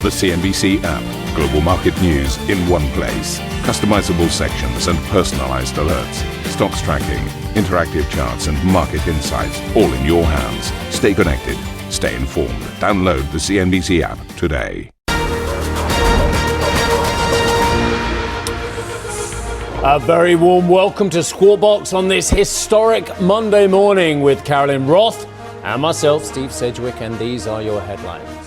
The CNBC app. Global market news in one place. Customizable sections and personalized alerts. Stocks tracking, interactive charts and market insights all in your hands. Stay connected. Stay informed. Download the CNBC app today. A very warm welcome to Squawk Box on this historic Monday morning with Carolyn Roth and myself, Steve Sedgwick, and these are your headlines.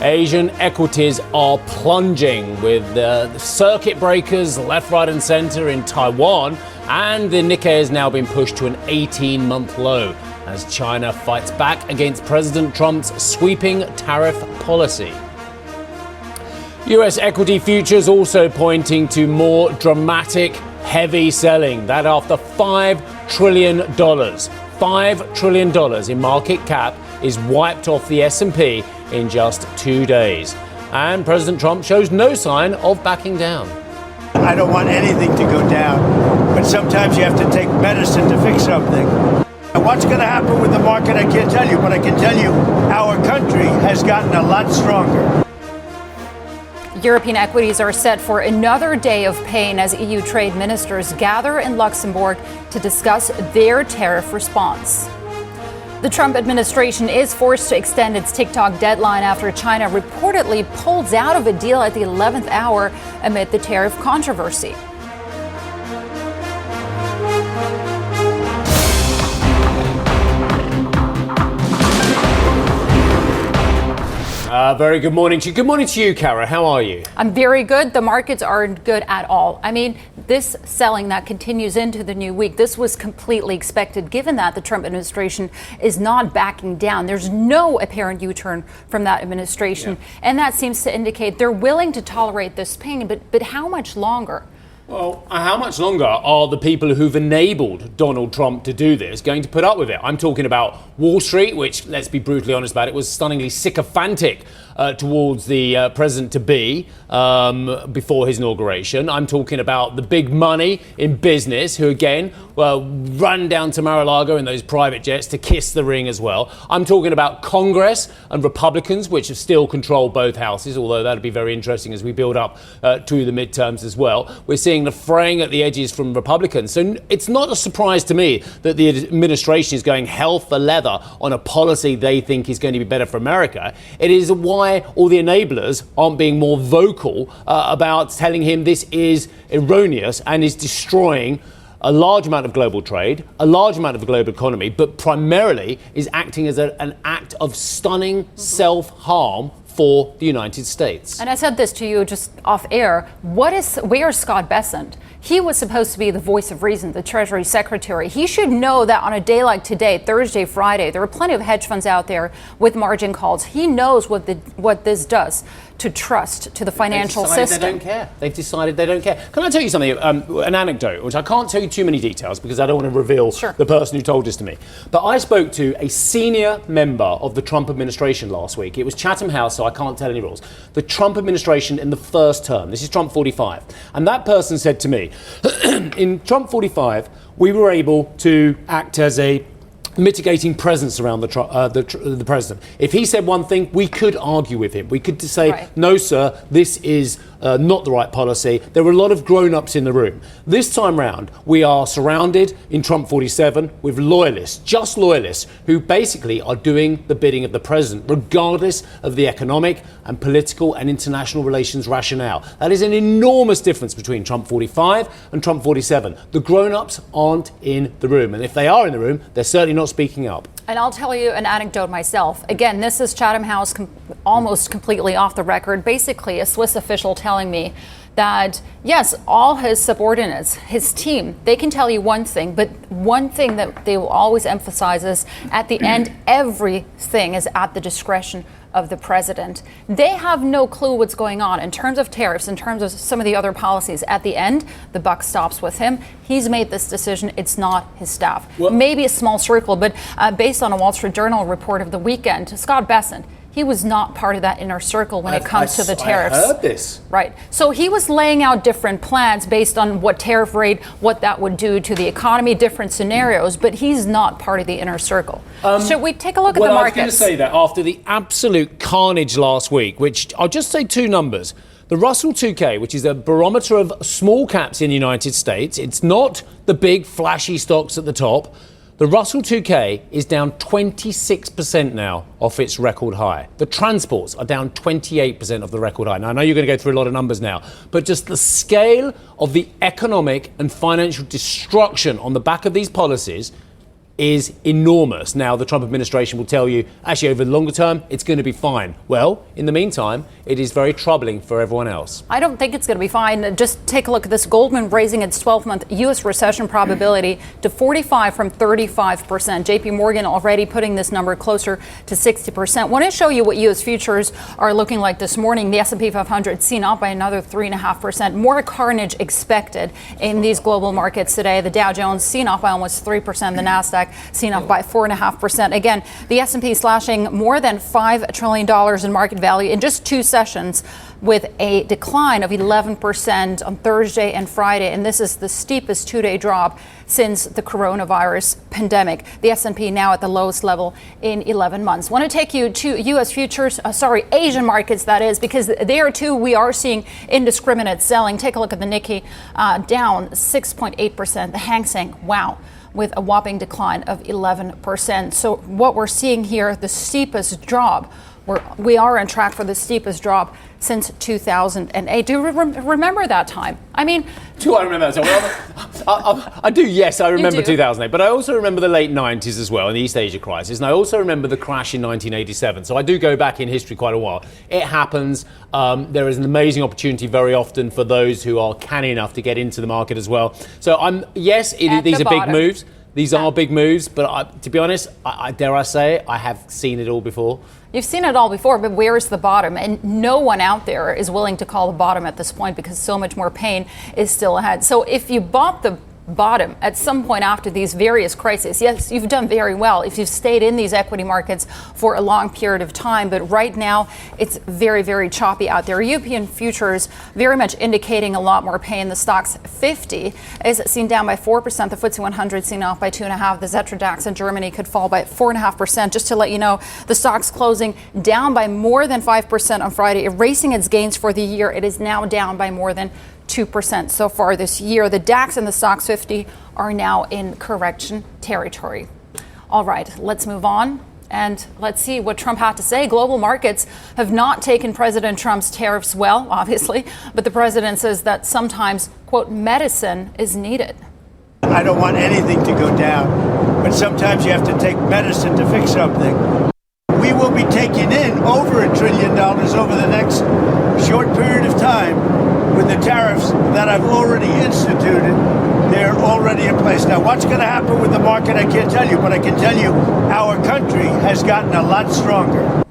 Asian equities are plunging with the circuit breakers left, right and center in Taiwan, and the Nikkei has now been pushed to an 18-month low as China fights back against President Trump's sweeping tariff policy. US equity futures also pointing to more dramatic, heavy selling. That after $5 trillion. $5 trillion in market cap is wiped off the S&P in just 2 days. And President Trump shows no sign of backing down. I don't want anything to go down, but sometimes you have to take medicine to fix something. And what's going to happen with the market, I can't tell you, but I can tell you our country has gotten a lot stronger. European equities are set for another day of pain as EU trade ministers gather in Luxembourg to discuss their tariff response. The Trump administration is forced to extend its TikTok deadline after China reportedly pulls out of a deal at the 11th hour amid the tariff controversy. Very good morning to you. Good morning to you, Kara. How are you? I'm very good. The markets aren't good at all. I mean, this selling that continues into the new week, this was completely expected, given that the Trump administration is not backing down. There's no apparent U-turn from that administration. Yeah. And that seems to indicate they're willing to tolerate this pain. But how much longer? Well, how much longer are the people who've enabled Donald Trump to do this going to put up with it? I'm talking about Wall Street, which, let's be brutally honest about it, was stunningly sycophantic towards the president-to-be before his inauguration. I'm talking about the big money in business who, again, run down to Mar-a-Lago in those private jets to kiss the ring as well. I'm talking about Congress and Republicans, which have still controlled both houses, although that'll be very interesting as we build up to the midterms as well. We're seeing the fraying at the edges from Republicans. So it's not a surprise to me that the administration is going hell for leather on a policy they think is going to be better for America. It is why all the enablers aren't being more vocal about telling him this is erroneous and is destroying a large amount of global trade, a large amount of the global economy, but primarily is acting as an act of stunning self-harm for the United States. And I said this to you just off air. Where's Scott Bessent? He was supposed to be the voice of reason, the Treasury Secretary. He should know that on a day like today, Thursday, Friday, there are plenty of hedge funds out there with margin calls. He knows what this does to trust, to the financial system. They don't care. They've decided they don't care. Can I tell you something, an anecdote, which I can't tell you too many details because I don't want to reveal the person who told this to me. But I spoke to a senior member of the Trump administration last week. It was Chatham House, so I can't tell any rules. The Trump administration in the first term. This is Trump 45. And that person said to me, in Trump 45, we were able to act as a mitigating presence around the president. If he said one thing, we could argue with him. We could say, no, sir, this is not the right policy. There were a lot of grown-ups in the room. This time round, we are surrounded in Trump 47 with loyalists, just loyalists, who basically are doing the bidding of the president, regardless of the economic and political and international relations rationale. That is an enormous difference between Trump 45 and Trump 47. The grown-ups aren't in the room. And if they are in the room, they're certainly not speaking up. And I'll tell you an anecdote myself. Again, this is Chatham House almost completely off the record. Basically, a Swiss official telling me that, yes, all his subordinates, his team, they can tell you one thing, but one thing that they will always emphasize is at the end, everything is at the discretion of the president. They have no clue what's going on in terms of tariffs, in terms of some of the other policies. At the end, the buck stops with him. He's made this decision. It's not his staff. Well, maybe a small circle, but based on a Wall Street Journal report of the weekend, Scott Bessent, he was not part of that inner circle when it comes to the tariffs. I heard this. Right. So he was laying out different plans based on what tariff rate, what that would do to the economy, different scenarios, but he's not part of the inner circle. Should we take a look at the markets? Well, I was going to say that after the absolute carnage last week, which I'll just say two numbers. The Russell 2K, which is a barometer of small caps in the United States, it's not the big flashy stocks at the top. The Russell 2K is down 26% now off its record high. The transports are down 28% of the record high. Now, I know you're going to go through a lot of numbers now, but just the scale of the economic and financial destruction on the back of these policies is enormous. Now, the Trump administration will tell you, actually, over the longer term, it's going to be fine. Well, in the meantime, it is very troubling for everyone else. I don't think it's going to be fine. Just take a look at this. Goldman raising its 12-month U.S. recession probability to 45 from 35%. J.P. Morgan already putting this number closer to 60%. I want to show you what U.S. futures are looking like this morning. The S&P 500 seen up by another 3.5%. More carnage expected in these global markets today. The Dow Jones seen up by almost 3%. The NASDAQ seen up by 4.5%. Again, the S&P slashing more than $5 trillion in market value in just 2 sessions, with a decline of 11% on Thursday and Friday. And this is the steepest 2-day drop since the coronavirus pandemic. The S&P now at the lowest level in 11 months. Want to take you to U.S. futures, Asian markets, that is, because there too we are seeing indiscriminate selling. Take a look at the Nikkei, down 6.8%. The Hang Seng, wow, with a whopping decline of 11%. So what we're seeing here, the steepest drop, we are on track for the steepest drop since 2008. Do you remember that time? I mean, do I remember that time? Well, I do, yes, I remember 2008. But I also remember the late 90s as well, and the East Asia crisis. And I also remember the crash in 1987. So I do go back in history quite a while. It happens. There is an amazing opportunity very often for those who are canny enough to get into the market as well. So these are big moves. These are big moves, but to be honest, dare I say, I have seen it all before. You've seen it all before, but where is the bottom? And no one out there is willing to call the bottom at this point because so much more pain is still ahead. So if you bought the bottom at some point after these various crises, yes, you've done very well if you've stayed in these equity markets for a long period of time. But right now, it's very, very choppy out there. European futures very much indicating a lot more pain. The Stoxx 50 is seen down by 4%. The FTSE 100 seen off by 2.5%. The Xetra DAX in Germany could fall by 4.5%. Just to let you know, the Stoxx closing down by more than 5% on Friday, erasing its gains for the year. It is now down by more than 2% so far this year. The DAX and the Stoxx 50 are now in correction territory. All right, let's move on and let's see what Trump had to say. Global markets have not taken President Trump's tariffs well, obviously, but the president says that sometimes, quote, medicine is needed. I don't want anything to go down, but sometimes you have to take medicine to fix something. We will be taking in over $1 trillion over the next short period of time with the tariffs that I've already instituted. They're already in place. Now, what's going to happen with the market, I can't tell you, but I can tell you our country has gotten a lot stronger.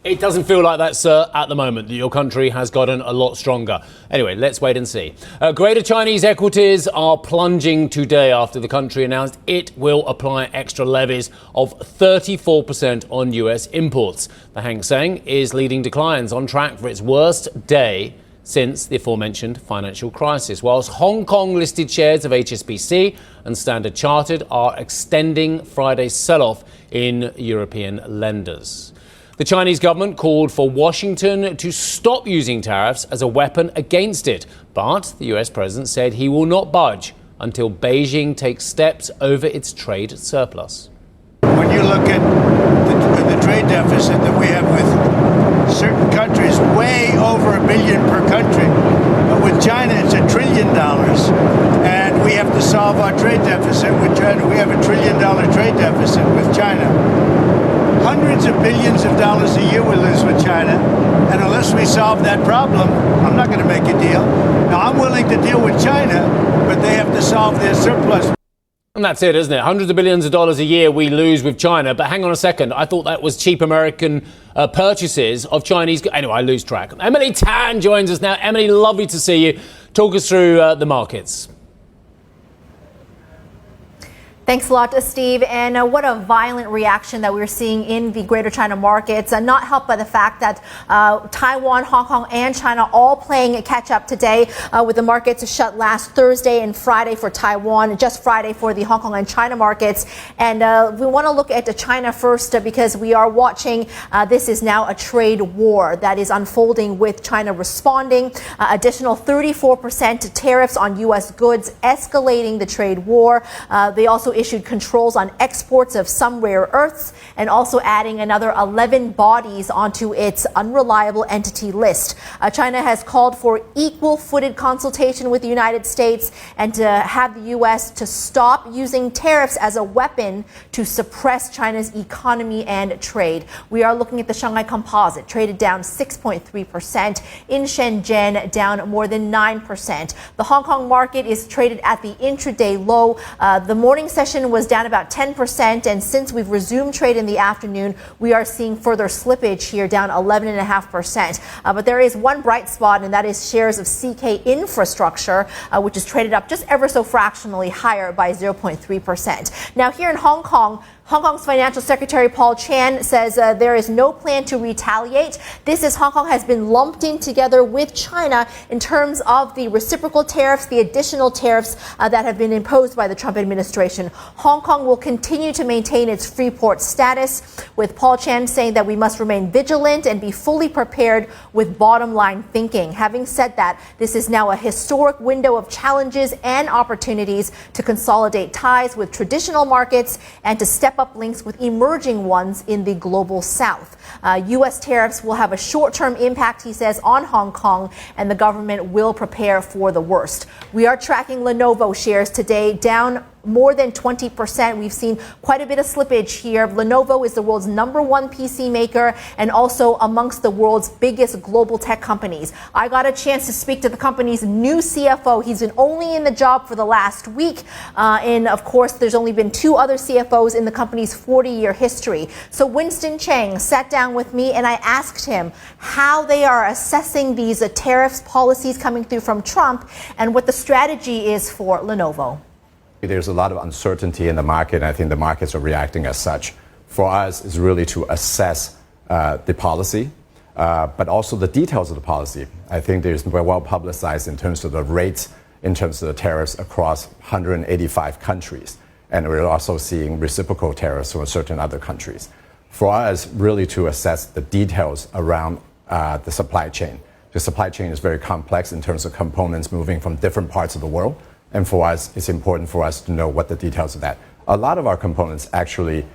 It doesn't feel like that, sir, at the moment, that your country has gotten a lot stronger. Anyway, let's wait and see. Greater Chinese equities are plunging today after the country announced it will apply extra levies of 34% on US imports. The Hang Seng is leading declines, on track for its worst day since the aforementioned financial crisis, whilst Hong Kong listed shares of HSBC and Standard Chartered are extending Friday's sell-off in European lenders. The Chinese government called for Washington to stop using tariffs as a weapon against it, but the US president said he will not budge until Beijing takes steps over its trade surplus. When you look at the trade deficit that we have with certain countries, way over $1 billion per country, but with China it's $1 trillion, and we have to solve our trade deficit with China. We have $1 trillion trade deficit with China. Hundreds of billions of dollars a year we lose with China, and unless we solve that problem, I'm not going to make a deal. Now, I'm willing to deal with China, but they have to solve their surplus. And that's it, isn't it? Hundreds of billions of dollars a year we lose with China. But hang on a second. I thought that was cheap American purchases of Chinese. Anyway, I lose track. Emily Tan joins us now. Emily, lovely to see you. Talk us through the markets. Thanks a lot, Steve. And what a violent reaction that we're seeing in the Greater China markets, not helped by the fact that Taiwan, Hong Kong, and China all playing catch up today, with the markets shut last Thursday and Friday for Taiwan, and just Friday for the Hong Kong and China markets. And we want to look at China first because we are watching. This is now a trade war that is unfolding with China responding. Additional 34% tariffs on U.S. goods, escalating the trade war. They also issued controls on exports of some rare earths and also adding another 11 bodies onto its unreliable entity list. China has called for equal-footed consultation with the United States and to have the U.S. to stop using tariffs as a weapon to suppress China's economy and trade. We are looking at the Shanghai Composite, traded down 6.3%. In Shenzhen, down more than 9%. The Hong Kong market is traded at the intraday low. The morning session was down about 10%, and since we've resumed trade in the afternoon, we are seeing further slippage here, down 11.5%. But there is one bright spot, and that is shares of CK Infrastructure, which is traded up just ever so fractionally higher by 0.3%. Now, here in Hong Kong's Financial Secretary Paul Chan says there is no plan to retaliate. This is Hong Kong has been lumped in together with China in terms of the reciprocal tariffs, the additional tariffs that have been imposed by the Trump administration. Hong Kong will continue to maintain its free port status, with Paul Chan saying that we must remain vigilant and be fully prepared with bottom line thinking. Having said that, this is now a historic window of challenges and opportunities to consolidate ties with traditional markets and to step up links with emerging ones in the global south. U.S. tariffs will have a short-term impact, he says, on Hong Kong, and the government will prepare for the worst. We are tracking Lenovo shares today, down more than 20%. We've seen quite a bit of slippage here. Lenovo is the world's #1 PC maker and also amongst the world's biggest global tech companies. I got a chance to speak to the company's new CFO. He's been only in the job for the last week. And of course, there's only been 2 other CFOs in the company's 40-year history. So Winston Cheng sat down with me and I asked him how they are assessing these tariffs policies coming through from Trump and what the strategy is for Lenovo. There's a lot of uncertainty in the market, and I think the markets are reacting as such. For us, is really to assess the policy, but also the details of the policy. I think there's well publicized in terms of the rates, in terms of the tariffs across 185 countries. And we're also seeing reciprocal tariffs from certain other countries. For us, really to assess the details around the supply chain. The supply chain is very complex in terms of components moving from different parts of the world. And for us, it's important for us to know what the details of that. A lot of our components, actually,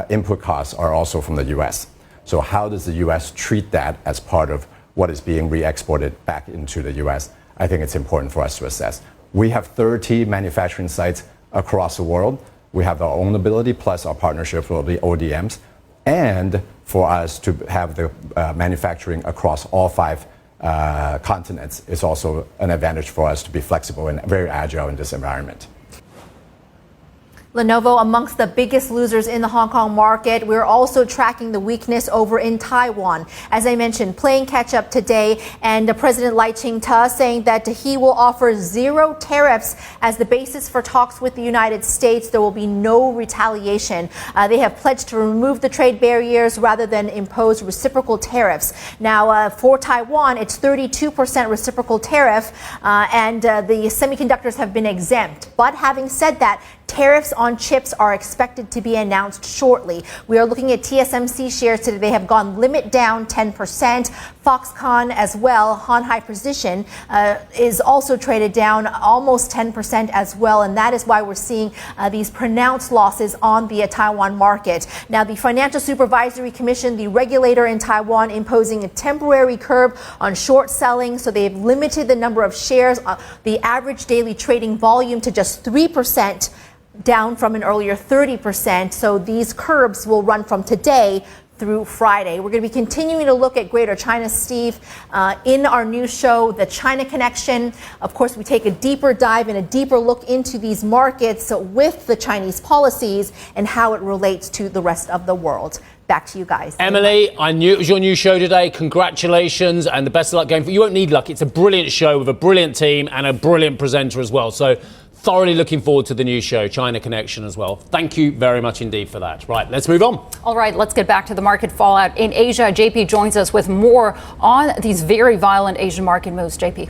input costs are also from the U.S. So how does the U.S. treat that as part of what is being re-exported back into the U.S.? I think it's important for us to assess. We have 30 manufacturing sites across the world. We have our own ability, plus our partnership with the ODMs. And for us to have the manufacturing across all 5 continents is also an advantage for us to be flexible and very agile in this environment. Lenovo amongst the biggest losers in the Hong Kong market. We're also tracking the weakness over in Taiwan. As I mentioned, playing catch up today, and President Lai Ching-te saying that he will offer 0 tariffs as the basis for talks with the United States. There will be no retaliation. They have pledged to remove the trade barriers rather than impose reciprocal tariffs. Now, for Taiwan, it's 32% reciprocal tariff, and the semiconductors have been exempt. But having said that, tariffs on chips are expected to be announced shortly. We are looking at TSMC shares today. They have gone limit down 10%. Foxconn as well, Han High Precision, is also traded down almost 10% as well. And that is why we're seeing these pronounced losses on the Taiwan market. Now, the Financial Supervisory Commission, the regulator in Taiwan, imposing a temporary curb on short selling. So they've limited the number of shares, the average daily trading volume to just 3%. Down from an earlier 30%. So these curbs will run from today through Friday. We're going to be continuing to look at Greater China, Steve, in our new show, The China Connection. Of course, we take a deeper dive and a deeper look into these markets with the Chinese policies and how it relates to the rest of the world. Back to you guys. Emily, I knew it was your new show today. Congratulations and the best of luck going forward. You won't need luck. It's a brilliant show with a brilliant team and a brilliant presenter as well. So Thoroughly looking forward to the new show, China Connection, as well. Thank you very much indeed for that. Right, let's move on. All right, let's get back to the market fallout in Asia. JP joins us with more on these very violent Asian market moves. JP.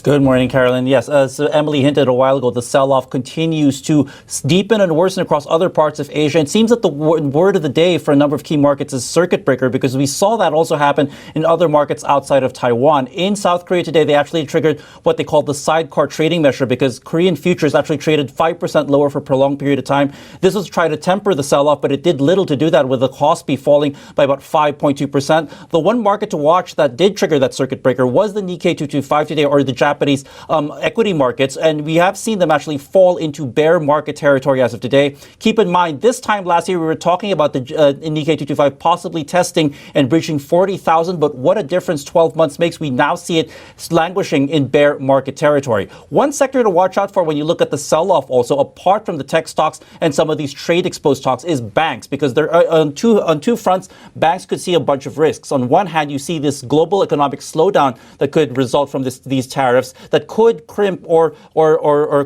Good morning, Carolyn. Yes, as Emily hinted a while ago, the sell-off continues to deepen and worsen across other parts of Asia. It seems that the word of the day for a number of key markets is circuit breaker, because we saw that also happen in other markets outside of Taiwan. In South Korea today, they actually triggered what they call the sidecar trading measure, because Korean futures actually traded 5% lower for a prolonged period of time. This was to try to temper the sell-off, but it did little to do that, with the Kospi falling by about 5.2%. The one market to watch that did trigger that circuit breaker was the Nikkei 225 today, or the Japanese equity markets, and we have seen them actually fall into bear market territory as of today. Keep in mind, this time last year we were talking about the Nikkei 225 possibly testing and breaching 40,000, but what a difference 12 months makes. We now see it languishing in bear market territory. One sector to watch out for when you look at the sell-off also, apart from the tech stocks and some of these trade-exposed stocks, is banks, because there are on two fronts, banks could see a bunch of risks. On one hand, you see this global economic slowdown that could result from these tariffs, that could crimp or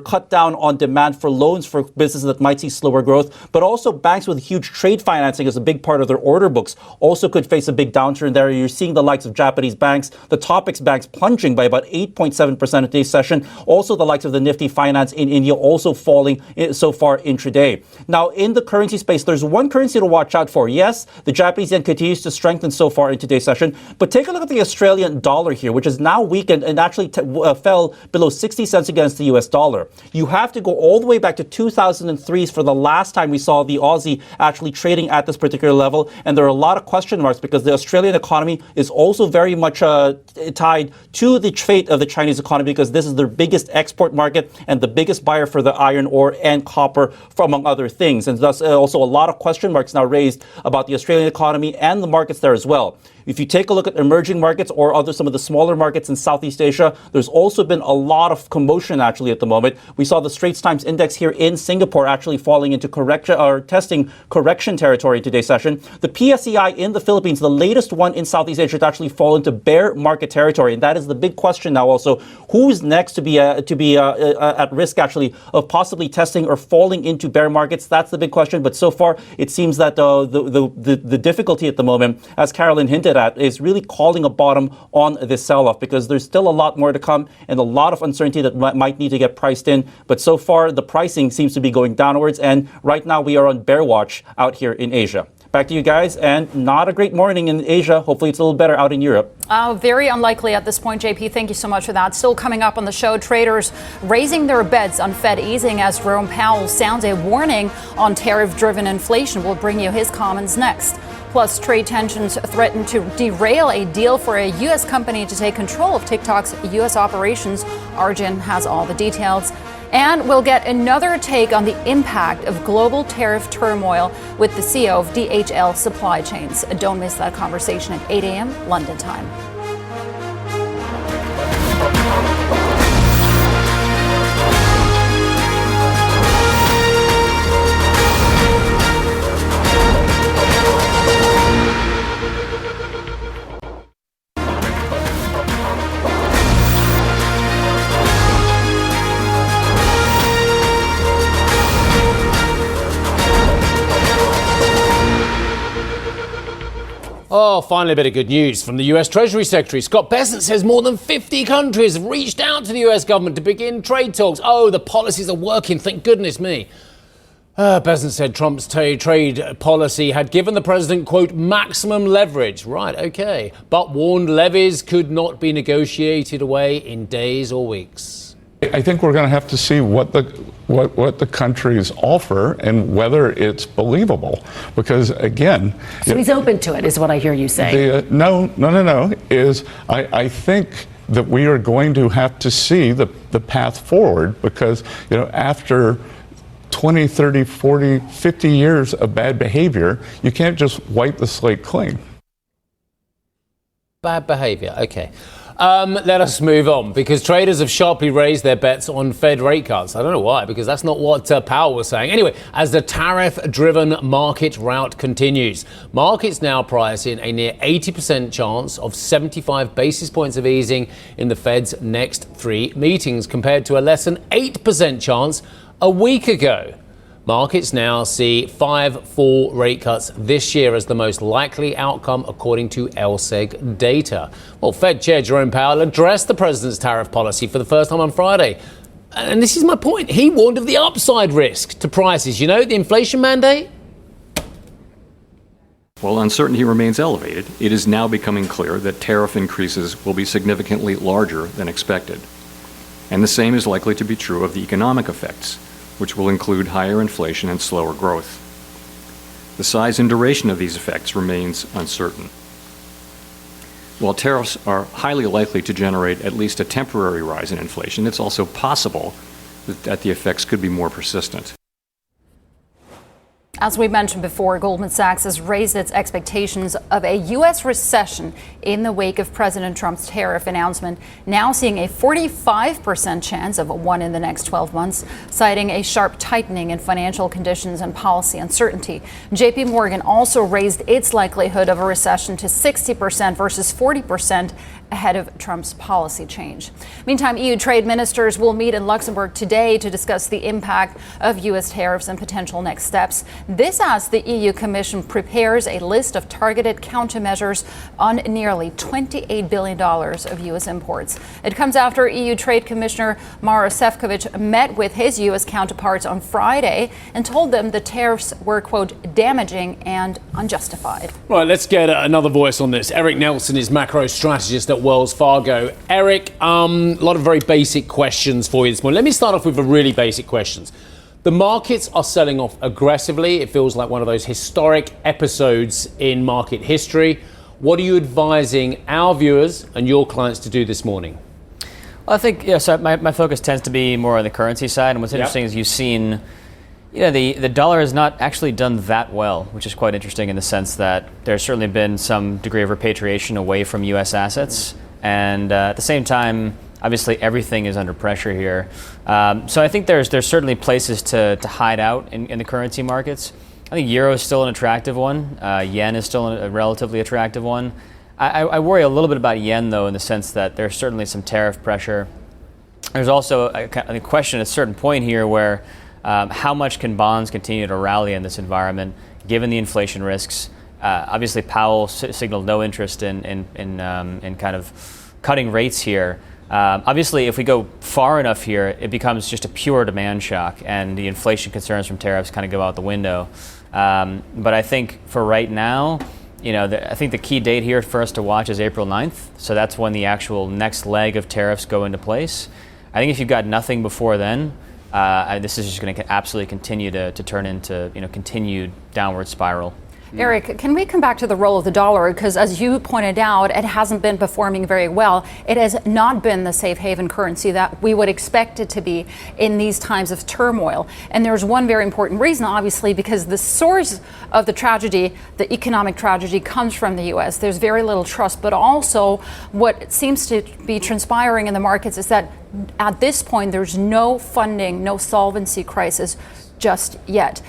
cut down on demand for loans for businesses that might see slower growth. But also banks with huge trade financing as a big part of their order books also could face a big downturn there. You're seeing the likes of Japanese banks, the Topix banks plunging by about 8.7% in today's session. Also the likes of the Nifty Finance in India also falling so far intraday. Now, in the currency space, there's one currency to watch out for. Yes, the Japanese yen continues to strengthen so far in today's session, but take a look at the Australian dollar here, which is now weakened and actually fell below 60 cents against the US dollar. You have to go all the way back to 2003 for the last time we saw the Aussie actually trading at this particular level. And there are a lot of question marks, because the Australian economy is also very much tied to the fate of the Chinese economy, because this is their biggest export market and the biggest buyer for the iron ore and copper, among other things. And thus also a lot of question marks now raised about the Australian economy and the markets there as well. If you take a look at emerging markets or some of the smaller markets in Southeast Asia, there's also been a lot of commotion actually at the moment. We saw the Straits Times Index here in Singapore actually falling into correction or testing correction territory today's session. The PSEI in the Philippines, the latest one in Southeast Asia, to actually fall into bear market territory, and that is the big question now. Also, who's next to be at risk actually of possibly testing or falling into bear markets? That's the big question. But so far, it seems that the difficulty at the moment, as Carolyn hinted at, is really calling a bottom on this sell-off, because there's still a lot more to come and a lot of uncertainty that might need to get priced in. But so far, the pricing seems to be going downwards, and right now we are on bear watch out here in Asia. Back to you guys, and not a great morning in Asia. Hopefully it's a little better out in Europe. Very unlikely at this point, JP. Thank you so much for that. Still coming up on the show, traders raising their bets on Fed easing as Jerome Powell sounds a warning on tariff-driven inflation. We'll bring you his comments next. Plus, trade tensions threaten to derail a deal for a U.S. company to take control of TikTok's U.S. operations. Arjun has all the details. And we'll get another take on the impact of global tariff turmoil with the CEO of DHL Supply Chains. Don't miss that conversation at 8 a.m. London time. Oh, finally a bit of good news from the US Treasury Secretary. Scott Bessent says more than 50 countries have reached out to the US government to begin trade talks. Oh, the policies are working, thank goodness me. Bessent said Trump's trade policy had given the president, quote, maximum leverage. Right, okay. But warned levies could not be negotiated away in days or weeks. I think we're going to have to see what the countries offer and whether it's believable. Because, again... So he's open to it, is what I hear you say. No. I think that we are going to have to see the path forward, because, after 20, 30, 40, 50 years of bad behavior, you can't just wipe the slate clean. Bad behavior, okay. Let us move on, because traders have sharply raised their bets on Fed rate cuts. I don't know why, because that's not what Powell was saying. Anyway, as the tariff-driven market rout continues, markets now price in a near 80% chance of 75 basis points of easing in the Fed's next 3 meetings, compared to a less than 8% chance a week ago. Markets now see 5 full rate cuts this year as the most likely outcome, according to LSEG data. Well, Fed Chair Jerome Powell addressed the president's tariff policy for the first time on Friday. And this is my point. He warned of the upside risk to prices. You know, the inflation mandate? While uncertainty remains elevated, it is now becoming clear that tariff increases will be significantly larger than expected. And the same is likely to be true of the economic effects, which will include higher inflation and slower growth. The size and duration of these effects remains uncertain. While tariffs are highly likely to generate at least a temporary rise in inflation, it's also possible that the effects could be more persistent. As we mentioned before, Goldman Sachs has raised its expectations of a U.S. recession in the wake of President Trump's tariff announcement, now seeing a 45% chance of one in the next 12 months, citing a sharp tightening in financial conditions and policy uncertainty. JP Morgan also raised its likelihood of a recession to 60% versus 40% ahead of Trump's policy change. Meantime, EU trade ministers will meet in Luxembourg today to discuss the impact of U.S. tariffs and potential next steps. This as the EU Commission prepares a list of targeted countermeasures on nearly $28 billion of U.S. imports. It comes after EU Trade Commissioner Maros Sefcovic met with his U.S. counterparts on Friday and told them the tariffs were, quote, damaging and unjustified. Right, let's get another voice on this. Eric Nelson is macro strategist at Wells Fargo. Eric, a lot of very basic questions for you this morning. Let me start off with the really basic questions. The markets are selling off aggressively. It feels like one of those historic episodes in market history. What are you advising our viewers and your clients to do this morning? Well, I think, so my focus tends to be more on the currency side. And what's interesting is you've seen, the dollar has not actually done that well, which is quite interesting in the sense that there's certainly been some degree of repatriation away from U.S. assets. And at the same time, obviously everything is under pressure here. So I think there's certainly places to hide out in the currency markets. I think euro is still an attractive one. Yen is still a relatively attractive one. I worry a little bit about yen, though, in the sense that there's certainly some tariff pressure. There's also a question at a certain point here where how much can bonds continue to rally in this environment, given the inflation risks? Obviously, Powell signaled no interest in kind of cutting rates here. Obviously, if we go far enough here, it becomes just a pure demand shock, and the inflation concerns from tariffs kind of go out the window. But I think for right now, I think the key date here for us to watch is April 9th. So that's when the actual next leg of tariffs go into place. I think if you've got nothing before then, this is just going to absolutely continue to turn into continued downward spiral. Eric, can we come back to the role of the dollar? Because as you pointed out, it hasn't been performing very well. It has not been the safe haven currency that we would expect it to be in these times of turmoil. And there's one very important reason, obviously, because the source of the tragedy, the economic tragedy, comes from the U.S. There's very little trust, but also what seems to be transpiring in the markets is that at this point, there's no funding, no solvency crisis just yet.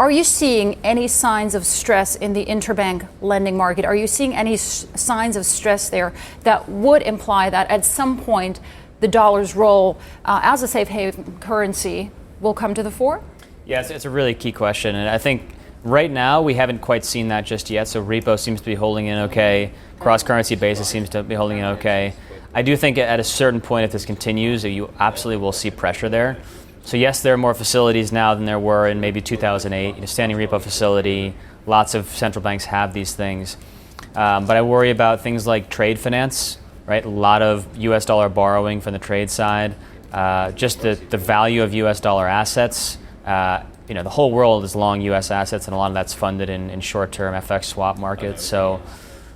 Are you seeing any signs of stress in the interbank lending market? Are you seeing any signs of stress there that would imply that at some point the dollar's role as a safe haven currency will come to the fore? Yes, it's a really key question. And I think right now we haven't quite seen that just yet. So repo seems to be holding in okay. Cross-currency basis seems to be holding in okay. I do think at a certain point, if this continues, you absolutely will see pressure there. So yes, there are more facilities now than there were in maybe 2008. Standing repo facility, lots of central banks have these things. But I worry about things like trade finance, right? A lot of U.S. dollar borrowing from the trade side. Just the value of U.S. dollar assets. The whole world is long U.S. assets, and a lot of that's funded in short-term FX swap markets. So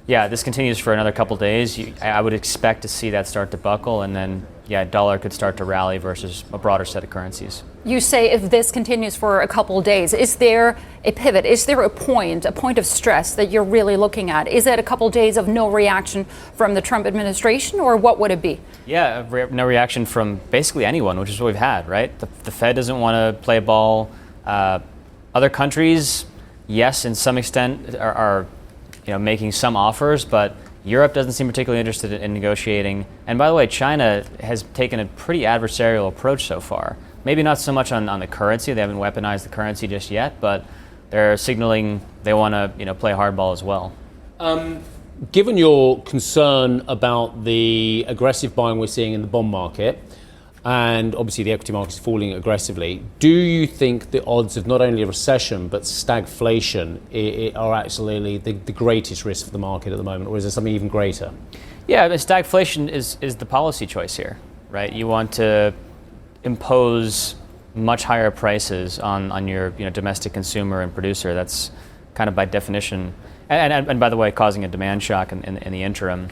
yeah, this continues for another couple days. I would expect to see that start to buckle, and then dollar could start to rally versus a broader set of currencies. You say if this continues for a couple of days, is there a pivot? Is there a point of stress that you're really looking at? Is it a couple of days of no reaction from the Trump administration, or what would it be? Yeah, no reaction from basically anyone, which is what we've had, right? The Fed doesn't want to play ball. Other countries, yes, in some extent, are making some offers, but Europe doesn't seem particularly interested in negotiating. And by the way, China has taken a pretty adversarial approach so far. Maybe not so much on the currency. They haven't weaponized the currency just yet, but they're signaling they want to play hardball as well. Given your concern about the aggressive buying we're seeing in the bond market, and obviously the equity market is falling aggressively, do you think the odds of not only a recession but stagflation are actually the greatest risk for the market at the moment, or is there something even greater? Yeah, stagflation is the policy choice here, right? You want to impose much higher prices on your domestic consumer and producer. That's kind of by definition, and by the way, causing a demand shock in the interim.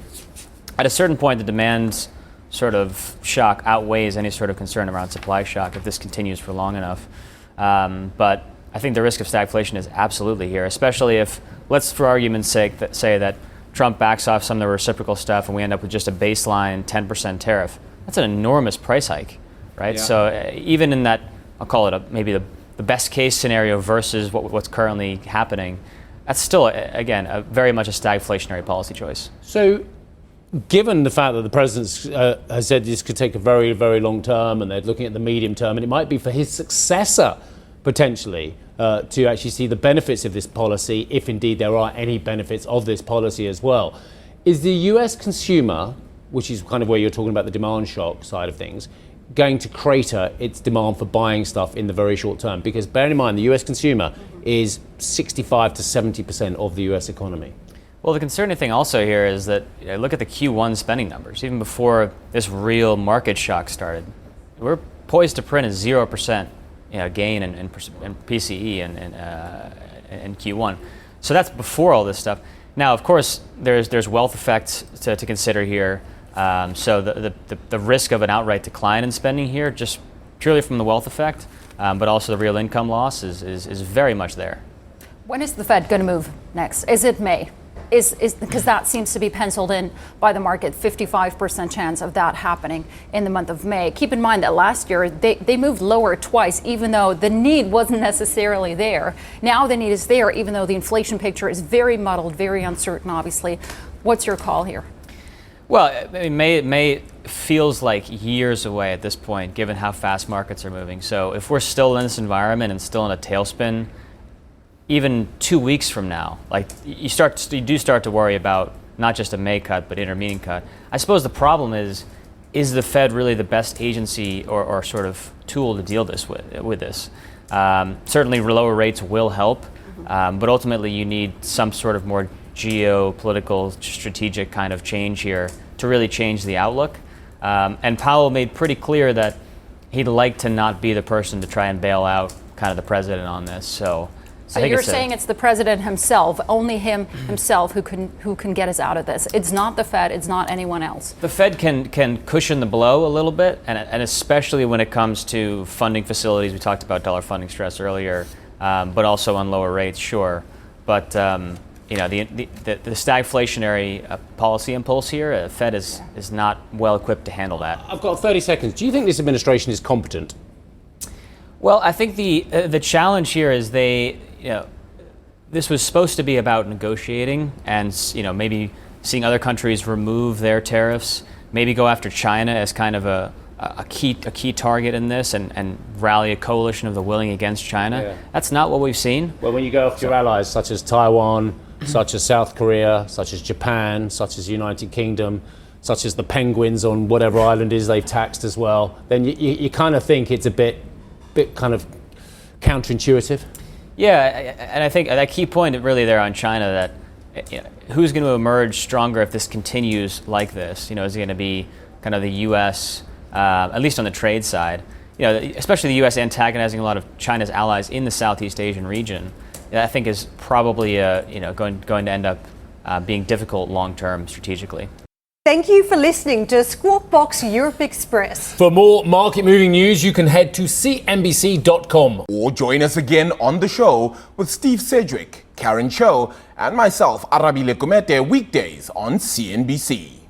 At a certain point, the demand sort of shock outweighs any sort of concern around supply shock if this continues for long enough. But I think the risk of stagflation is absolutely here, especially if, let's for argument's sake, say that Trump backs off some of the reciprocal stuff and we end up with just a baseline 10% tariff. That's an enormous price hike, right? Yeah. So even in that, I'll call it maybe the best case scenario versus what's currently happening, that's still, again, very much a stagflationary policy choice. So given the fact that the president has said this could take a very, very long term and they're looking at the medium term, and it might be for his successor potentially to actually see the benefits of this policy, if indeed there are any benefits of this policy as well. Is the US consumer, which is kind of where you're talking about the demand shock side of things, going to crater its demand for buying stuff in the very short term? Because bear in mind, the US consumer is 65 to 70% of the US economy. Well, the concerning thing also here is that look at the Q1 spending numbers. Even before this real market shock started, we're poised to print a 0% gain in PCE in Q1. So that's before all this stuff. Now, of course, there's wealth effects to consider here. So the risk of an outright decline in spending here, just purely from the wealth effect, but also the real income loss is very much there. When is the Fed going to move next? Is it May? Because that seems to be penciled in by the market, 55% chance of that happening in the month of May. Keep in mind that last year they moved lower twice, even though the need wasn't necessarily there. Now the need is there, even though the inflation picture is very muddled, very uncertain, obviously. What's your call here? Well, May feels like years away at this point, given how fast markets are moving. So if we're still in this environment and still in a tailspin, even 2 weeks from now, like you do start to worry about not just a May cut, but intermediate cut. I suppose the problem is the Fed really the best agency or sort of tool to deal with this? Certainly lower rates will help, but ultimately you need some sort of more geopolitical, strategic kind of change here to really change the outlook. And Powell made pretty clear that he'd like to not be the person to try and bail out kind of the president on this. So you're saying it's the president himself, only himself who can get us out of this. It's not the Fed, it's not anyone else. The Fed can cushion the blow a little bit, and especially when it comes to funding facilities. We talked about dollar funding stress earlier, but also on lower rates, sure. But the stagflationary policy impulse here, the Fed is not well equipped to handle that. I've got 30 seconds. Do you think this administration is competent? Well, I think the challenge here is this was supposed to be about negotiating and maybe seeing other countries remove their tariffs, maybe go after China as kind of a key target in this and rally a coalition of the willing against China. Yeah. That's not what we've seen. Well, when you go after your allies such as Taiwan, such as South Korea, such as Japan, such as the United Kingdom, such as the penguins on whatever island it is they've taxed as well, then you kind of think it's a bit kind of counterintuitive. Yeah, and I think that key point really there on China, that who's going to emerge stronger if this continues like this? Is it going to be kind of the U.S., at least on the trade side, especially the U.S. antagonizing a lot of China's allies in the Southeast Asian region? I think is probably going to end up being difficult long term strategically. Thank you for listening to Squawk Box Europe Express. For more market moving news, you can head to CNBC.com. Or join us again on the show with Steve Sedgwick, Karen Cho, and myself, Arabile Kumete, weekdays on CNBC.